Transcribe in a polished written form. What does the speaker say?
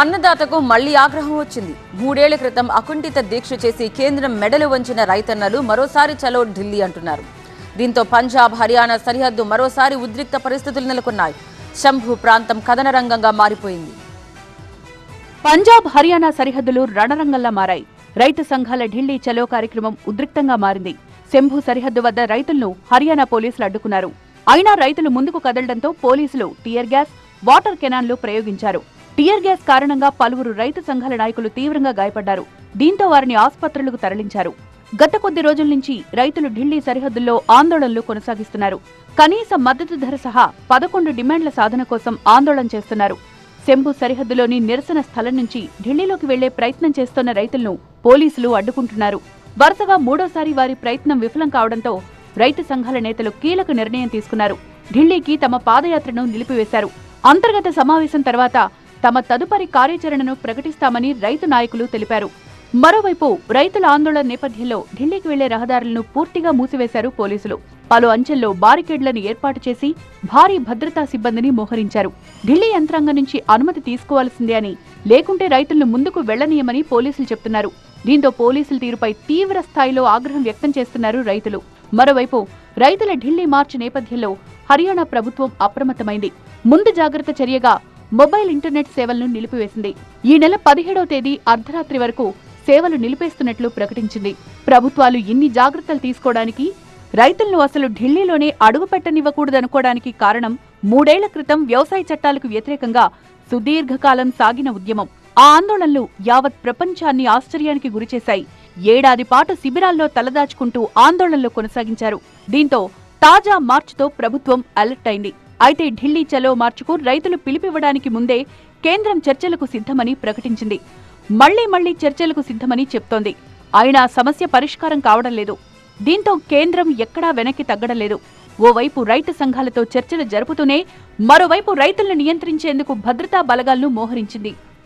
అన్నదాతకు మళ్లీ ఆగ్రహం వచ్చింది. 3 ఏళ్ల క్రితం అకుంఠిత దీక్ష చేసి కేంద్రం మెడలు వంచిన రైతన్నలు మరోసారి చలో ఢిల్లీ అంటున్నారు. దీంతో పంజాబ్, హర్యానా సరిహద్దు మరోసారి ఉద్రిక్త పరిస్థితులు నెలకొన్నాయి. శంభు ప్రాంతం కథన రంగంగా మారిపోయింది. పంజాబ్, హర్యానా సరిహద్దులు రణరంగంలా మారాయి. రైతు సంఘాల ఢిల్లీ చలో కార్యక్రమం ఉద్రిక్తంగా మారింది. శంభు సరిహద్దు వద్ద రైతులను హర్యానా పోలీసులు అడ్డుకున్నారు. అయినా రైతులు ముందుకు కదలడంతో పోలీసులు టియర్ గ్యాస్, వాటర్ కెనాన్లు ప్రయోగించారు. టియర్ గ్యాస్ కారణంగా పలువురు రైతు సంఘాల నాయకులు తీవ్రంగా గాయపడ్డారు. దీంతో వారిని ఆసుపత్రులకు తరలించారు. గత కొద్ది రోజుల నుంచి రైతులు ఢిల్లీ సరిహద్దుల్లో ఆందోళనలు కొనసాగిస్తున్నారు. కనీస మద్దతు ధర సహా 11 డిమాండ్ల సాధన కోసం ఆందోళన చేస్తున్నారు. శంభు సరిహద్దులోని నిరసన స్థలం నుంచి ఢిల్లీలోకి వెళ్లే ప్రయత్నం చేస్తున్న రైతులను పోలీసులు అడ్డుకుంటున్నారు. వరుసగా మూడోసారి వారి ప్రయత్నం విఫలం కావడంతో రైతు సంఘాల నేతలు కీలక నిర్ణయం తీసుకున్నారు. ఢిల్లీకి తమ పాదయాత్రను నిలిపివేశారు. అంతర్గత సమావేశం తర్వాత తమ తదుపరి కార్యాచరణను ప్రకటిస్తామని రైతు నాయకులు తెలిపారు. మరోవైపు రైతుల ఆందోళన నేపథ్యంలో ఢిల్లీకి వెళ్లే రహదారులను పూర్తిగా మూసివేశారు పోలీసులు. పలు అంచెల్లో బారికేడ్లను ఏర్పాటు చేసి భారీ భద్రతా సిబ్బందిని మోహరించారు. ఢిల్లీ యంత్రాంగం నుంచి అనుమతి తీసుకోవాల్సిందే అని, లేకుంటే రైతులను ముందుకు వెళ్లనీయమని పోలీసులు చెప్తున్నారు. దీంతో పోలీసుల తీరుపై తీవ్ర స్థాయిలో ఆగ్రహం వ్యక్తం చేస్తున్నారు రైతులు. మరోవైపు రైతుల ఢిల్లీ మార్చి నేపథ్యంలో హర్యానా ప్రభుత్వం అప్రమత్తమైంది. ముందు జాగ్రత్త చర్యగా మొబైల్ ఇంటర్నెట్ సేవలను నిలిపివేసింది. ఈ నెల 17వ తేదీ అర్ధరాత్రి వరకు సేవలు నిలిపేస్తున్నట్లు ప్రకటించింది. ప్రభుత్వాలు ఇన్ని జాగ్రత్తలు తీసుకోవడానికి, రైతులను అసలు ఢిల్లీలోనే అడుగుపెట్టనివ్వకూడదనుకోవడానికి కారణం 3 ఏళ్ల క్రితం వ్యవసాయ చట్టాలకు వ్యతిరేకంగా సుదీర్ఘకాలం సాగిన ఉద్యమం. ఆ ఆందోళనలు యావత్ ప్రపంచాన్ని ఆశ్చర్యానికి గురిచేశాయి. ఏడాది పాటు శిబిరాల్లో తలదాచుకుంటూ ఆందోళనలు కొనసాగించారు. దీంతో తాజా మార్చుతో ప్రభుత్వం అలర్ట్ అయింది. అయితే ఢిల్లీ చలో మార్చుకు రైతులు పిలిపివ్వడానికి ముందే కేంద్రం చర్చలకు సిద్ధమని ప్రకటించింది. మళ్లీ చర్చలకు సిద్ధమని చెప్తోంది. అయినా సమస్య పరిష్కారం కావడం లేదు. దీంతో కేంద్రం ఎక్కడా వెనక్కి తగ్గడం లేదు. ఓవైపు రైతు సంఘాలతో చర్చలు జరుపుతూనే మరోవైపు రైతులను నియంత్రించేందుకు భద్రతా బలగాలను మోహరించింది.